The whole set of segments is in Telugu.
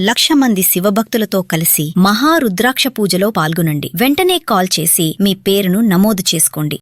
1,00,000 మంది శివభక్తులతో కలిసి మహారుద్రాక్ష పూజలో పాల్గొనండి. వెంటనే కాల్ చేసి మీ పేరును నమోదు చేసుకోండి.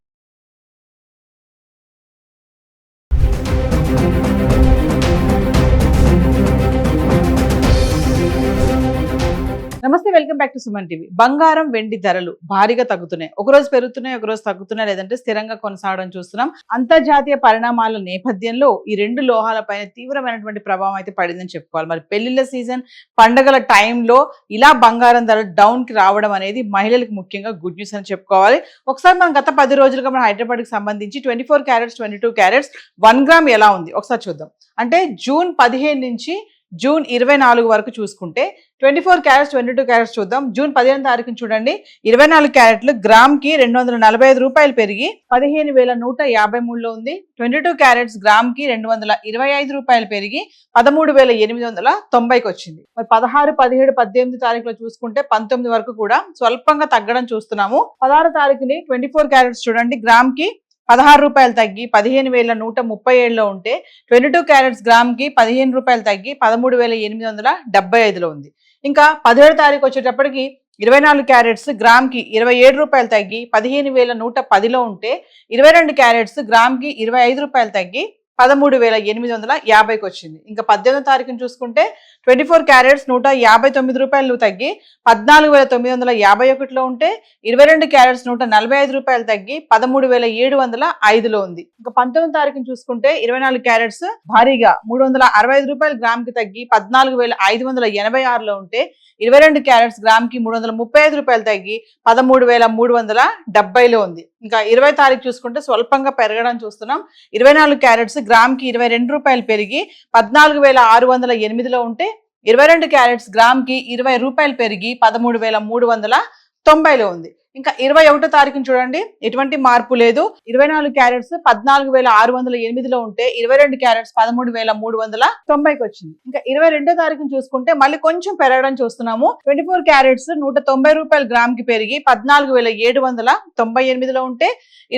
నమస్తే, welcome back to Suman TV. బంగారం వెండి ధరలు భారీగా తగ్గుతున్నాయి. ఒకరోజు పెరుగుతున్నాయి, ఒకరోజు తగ్గుతున్నాయి, లేదంటే స్థిరంగా కొనసాగడం చూస్తున్నాం. అంతర్జాతీయ పరిణామాల నేపథ్యంలో ఈ రెండు లోహాలపైన తీవ్రమైనటువంటి ప్రభావం అయితే పడిందని చెప్పుకోవాలి. మరి పెళ్లిళ్ల సీజన్, పండగల టైంలో ఇలా బంగారం ధర డౌన్ కి రావడం అనేది మహిళలకు ముఖ్యంగా గుడ్ న్యూస్ అని చెప్పుకోవాలి. ఒకసారి మనం గత 10 రోజులుగా మన హైదరాబాద్ కి సంబంధించి 24 క్యారెట్స్ 22 క్యారెట్స్ 1 గ్రామ్ ఎలా ఉంది ఒకసారి చూద్దాం. అంటే జూన్ 15 నుంచి జూన్ 24 వరకు చూసుకుంటే 24 క్యారెట్స్ 22 క్యారెట్స్ చూద్దాం. జూన్ 15 తారీఖున చూడండి, 24 క్యారెట్లు గ్రామ్ కి 245 రూపాయలు పెరిగి 15,153లో ఉంది. 22 క్యారెట్స్ గ్రామ్ కి 225 రూపాయలు పెరిగి 13,890కి వచ్చింది. మరి 16, 17, 18 తారీఖులో చూసుకుంటే 19 వరకు కూడా స్వల్పంగా తగ్గడం చూస్తున్నాము. 16 తారీఖుని 24 క్యారెట్స్ చూడండి, గ్రామ్ కి 16 రూపాయలు తగ్గి 15,137లో ఉంటే 22 క్యారెట్స్ గ్రామ్ కి 15 రూపాయలు తగ్గి 13,875లో ఉంది. ఇంకా 17 తారీఖు వచ్చేటప్పటికి 24 క్యారెట్స్ గ్రామ్ కి 27 రూపాయలు తగ్గి 15,110లో ఉంటే 22 క్యారెట్స్ గ్రామ్ కి 25 రూపాయలు తగ్గి 13,850కి వచ్చింది. ఇంకా 18 తారీఖుని చూసుకుంటే 24 క్యారెట్స్ 159 రూపాయలు తగ్గి 14,951లో ఉంటే 22 క్యారెట్స్ 145 రూపాయలు తగ్గి 13,705లో ఉంది. ఇంకా 19 తారీఖుని చూసుకుంటే 24 క్యారెట్స్ భారీగా 365 రూపాయలు గ్రామ్ కి తగ్గి 14,586లో ఉంటే 22 క్యారెట్స్ గ్రామ్ కి 335 రూపాయలు తగ్గి 13,370లో ఉంది. ఇంకా 20 తారీఖు చూసుకుంటే స్వల్పంగా పెరగడం చూస్తున్నాం. 24 క్యారెట్స్ గ్రామ్ కి 22 రూపాయలు పెరిగి 14,608లో ఉంటే 22 క్యారెట్స్ గ్రామ్ కి 20 రూపాయలు పెరిగి 13,390లో ఉంది. ఇంకా 21 తారీఖుని చూడండి, ఎటువంటి మార్పు లేదు. 24 క్యారెట్స్ 14,608లో ఉంటే 22 క్యారెట్స్ 13,390కి వచ్చింది. ఇంకా 22 తారీఖుని చూసుకుంటే మళ్ళీ కొంచెం పెరగడం చూస్తున్నాము. 24 క్యారెట్స్ 190 రూపాయలు గ్రామ్ కి పెరిగి 14,798లో ఉంటే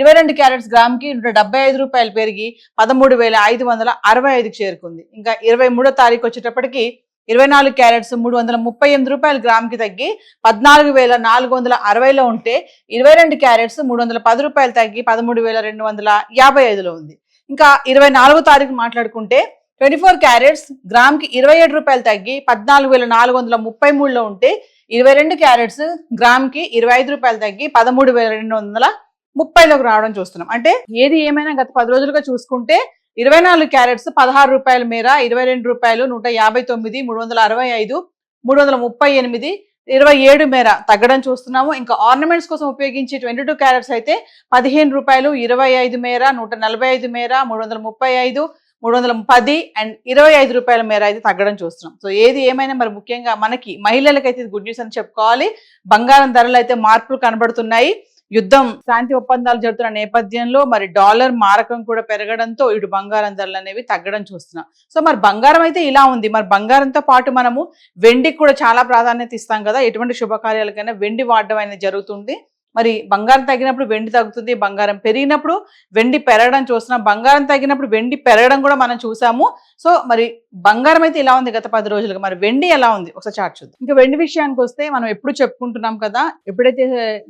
22 క్యారెట్స్ గ్రామ్ కి 175 రూపాయలు పెరిగి 13,565కి చేరుకుంది. ఇంకా 23 తారీఖు వచ్చేటప్పటికి 24 క్యారెట్స్ 338 రూపాయలు గ్రామ్ కి తగ్గి 14,460లో ఉంటే 22 క్యారెట్స్ 310 రూపాయలు తగ్గి 13,255లో ఉంది. ఇంకా 24 తారీఖు మాట్లాడుకుంటే 24 క్యారెట్స్ గ్రామ్ కి 27 రూపాయలు తగ్గి 14,433లో ఉంటే 22 క్యారెట్స్ గ్రామ్ కి 25 రూపాయలు తగ్గి 13,230లోకి రావడం చూస్తున్నాం. అంటే ఏది ఏమైనా గత 10 రోజులుగా చూసుకుంటే 24 క్యారెట్స్ 16 రూపాయల మేర 22 రూపాయలు 159, 365, 338, 27 మేర తగ్గడం చూస్తున్నాము. ఇంకా ఆర్నమెంట్స్ కోసం ఉపయోగించే 22 క్యారెట్స్ అయితే 15 రూపాయలు 25 మేర 145 మేర 335, 310 అండ్ 25 రూపాయల మేర అయితే తగ్గడం చూస్తున్నాం. సో ఏది ఏమైనా మరి ముఖ్యంగా మనకి మహిళలకైతే గుడ్ న్యూస్ అని చెప్పుకోవాలి. బంగారం ధరలు అయితే మార్పులు కనబడుతున్నాయి. యుద్ధం, శాంతి ఒప్పందాలు జరుగుతున్న నేపథ్యంలో మరి డాలర్ మారకం కూడా పెరగడంతో ఇటు బంగారం ధరలు అనేవి తగ్గడం చూస్తున్నాం. సో మరి బంగారం అయితే ఇలా ఉంది. మరి బంగారంతో పాటు మనము వెండికి కూడా చాలా ప్రాధాన్యత ఇస్తాం కదా. ఎటువంటి శుభకార్యాలకైనా వెండి వాడడం అనేది జరుగుతుంది. మరి బంగారం తగ్గినప్పుడు వెండి తగ్గుతుంది, బంగారం పెరిగినప్పుడు వెండి పెరగడం చూస్తున్నాం. బంగారం తగ్గినప్పుడు వెండి పెరగడం కూడా మనం చూసాము. సో మరి బంగారం అయితే ఇలా ఉంది గత 10 రోజులుగా. మరి వెండి ఎలా ఉంది ఒకసారి చార్ట్ చూద్దాం. ఇంకా వెండి విషయానికి వస్తే మనం ఎప్పుడు చెప్పుకుంటున్నాం కదా, ఎప్పుడైతే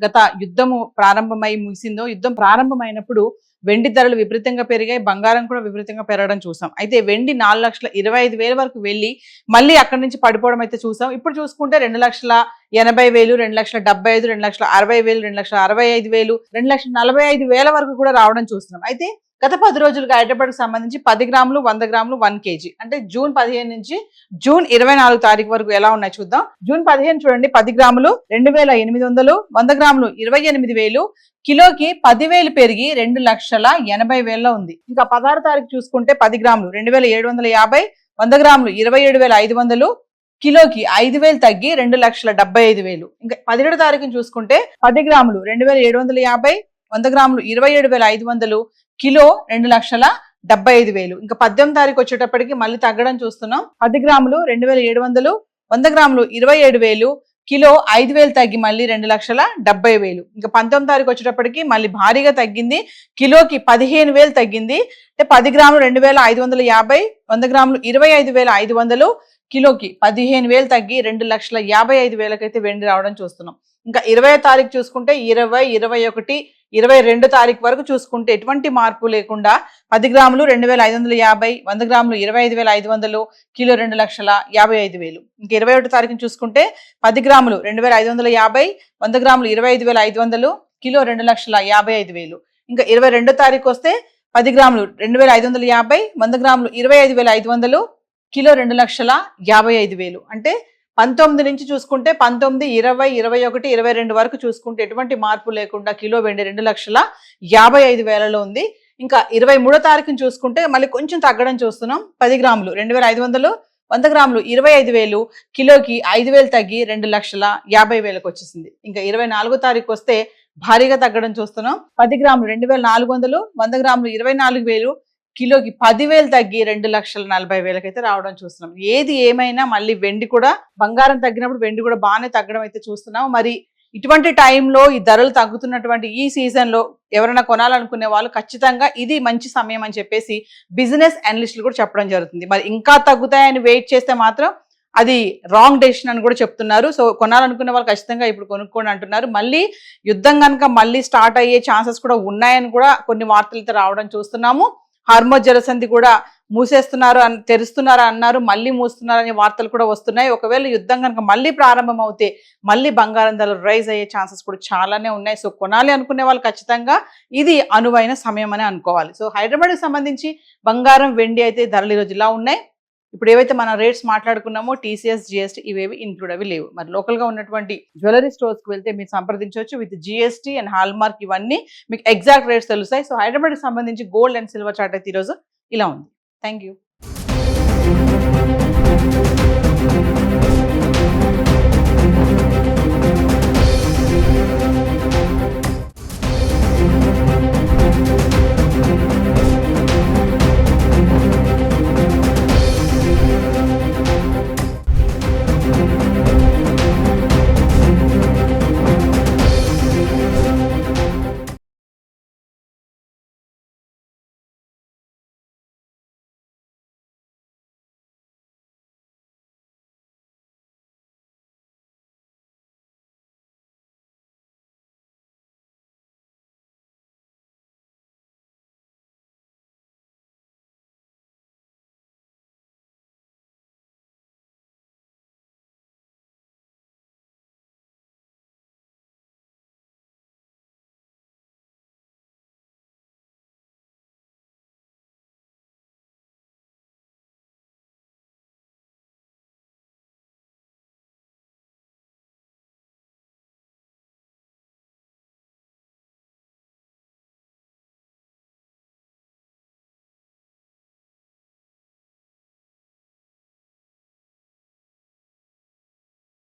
గత యుద్ధము ముగిసిందో, యుద్ధం ప్రారంభమైనప్పుడు వెండి ధరలు విపరీతంగా పెరిగాయి, బంగారం కూడా విపరీతంగా పెరగడం చూసాం. అయితే వెండి 4,25,000 వరకు వెళ్ళి మళ్ళీ అక్కడి నుంచి పడిపోవడం అయితే చూసాం. ఇప్పుడు చూసుకుంటే 2,80,000, 2,75,000, 2,60,000, 2,65,000, 2,45,000 వరకు కూడా రావడం చూస్తున్నాం. అయితే గత 10 రోజులుగా హైదరాబాద్కి సంబంధించి 10 గ్రాములు, 100 గ్రాములు, 1 kg అంటే జూన్ 15 నుంచి జూన్ 24 తారీఖు వరకు ఎలా ఉన్నాయి చూద్దాం. జూన్ 15 చూడండి, 10 గ్రాములు 2,800, 100 గ్రాములు 28,000, కిలోకి 10,000 పెరిగి 2,80,000లో ఉంది. ఇంకా 16 తారీఖు చూసుకుంటే 10 గ్రాములు 2,750, 100 గ్రాములు 27,500, కిలోకి 5,000 తగ్గి 2,75,000. ఇంకా 17 తారీఖుని చూసుకుంటే 10 గ్రాములు 2,750, 100 గ్రాములు 27,500, కిలో 2,75,000. ఇంకా 18 తారీఖు వచ్చేటప్పటికి మళ్ళీ తగ్గడం చూస్తున్నాం. 10 గ్రాములు 2,700, 100 గ్రాములు 27,000, కిలో 5,000 తగ్గి మళ్ళీ 2,70,000. ఇంకా 19 తారీఖు వచ్చేటప్పటికి మళ్ళీ భారీగా తగ్గింది, కిలోకి 15,000 తగ్గింది. అంటే 10 గ్రాములు 2,550, 100 గ్రాములు 25,500, కిలోకి 15,000 తగ్గి 2,55,000 అయితే వెండి రావడం చూస్తున్నాం. ఇంకా 20వ తారీఖు చూసుకుంటే 20, 21, 22 తారీఖు వరకు చూసుకుంటే ఎటువంటి మార్పు లేకుండా 10 గ్రాములు 2,550, 100 గ్రాములు 25,500, కిలో 2,55,000. ఇంకా 21 తారీఖుని చూసుకుంటే 10 గ్రాములు 2,550, 100 గ్రాములు 25,500, కిలో 2,55,000. ఇంకా 22 తారీఖు వస్తే 10 గ్రాములు 2,550, 100 గ్రాములు 25,500, కిలో 2,55,000. అంటే 19 నుంచి చూసుకుంటే 19, 20, 21, 22 వరకు చూసుకుంటే ఎటువంటి మార్పు లేకుండా కిలో వెండి 2,55,000లో ఉంది. ఇంకా 23వ తారీఖుని చూసుకుంటే మళ్ళీ కొంచెం తగ్గడం చూస్తున్నాం. 10 గ్రాములు 2,500, 100 గ్రాములు 25,000, కిలోకి 5,000 తగ్గి 2,50,000కి వచ్చేసింది. ఇంకా 24వ తారీఖు వస్తే భారీగా తగ్గడం చూస్తున్నాం. 10 గ్రాములు 2,400, 100 గ్రాములు 24,000, కిలోకి 10,000 తగ్గి 2,40,000 అయితే రావడం చూస్తున్నాం. ఏది ఏమైనా మళ్ళీ వెండి కూడా, బంగారం తగ్గినప్పుడు వెండి కూడా బాగానే తగ్గడం అయితే చూస్తున్నాం. మరి ఇటువంటి టైంలో ఈ ధరలు తగ్గుతున్నటువంటి ఈ సీజన్లో ఎవరైనా కొనాలనుకునే వాళ్ళు ఖచ్చితంగా ఇది మంచి సమయం అని చెప్పేసి బిజినెస్ అనలిస్టులు కూడా చెప్పడం జరుగుతుంది. మరి ఇంకా తగ్గుతాయని వెయిట్ చేస్తే మాత్రం అది రాంగ్ డెసిషన్ అని కూడా చెప్తున్నారు. సో కొనాలనుకునే వాళ్ళు ఖచ్చితంగా ఇప్పుడు కొనుక్కోండి అంటున్నారు. మళ్ళీ యుద్ధం కనుక మళ్ళీ స్టార్ట్ అయ్యే ఛాన్సెస్ కూడా ఉన్నాయని కూడా కొన్ని వార్తలు అయితే రావడం చూస్తున్నాము. హార్మోజ్ జలసంధి కూడా మూసేస్తున్నారు అని తెరుస్తున్నారు అన్నారు, మళ్ళీ మూస్తున్నారనే వార్తలు కూడా వస్తున్నాయి. ఒకవేళ యుద్ధం కనుక మళ్ళీ ప్రారంభం అవుతే మళ్ళీ బంగారం ధరలు రైజ్ అయ్యే ఛాన్సెస్ కూడా చాలానే ఉన్నాయి. సో కొనాలి అనుకునే వాళ్ళు ఖచ్చితంగా ఇది అనువైన సమయం అని అనుకోవాలి. సో హైదరాబాద్కి సంబంధించి బంగారం, వెండి అయితే ధరలు ఈరోజు ఇలా ఉన్నాయి. ఇప్పుడు ఏవైతే మన రేట్స్ మాట్లాడుకున్నామో టీసీఎస్, జిఎస్టీ ఇవేవి ఇంక్లూడ్ అవి లేవు. మరి లోకల్గా ఉన్నటువంటి జ్యువెలరీ స్టోర్స్కి వెళ్తే మీరు సంప్రదించవచ్చు. With GST and hall mark ఇవన్నీ మీకు ఎగ్జాక్ట్ రేట్స్ తెలుస్తాయి. సో హైదరాబాద్కి సంబంధించి గోల్డ్ అండ్ సిల్వర్ చార్ట్ అయితే ఈరోజు ఇలా ఉంది. Thank you.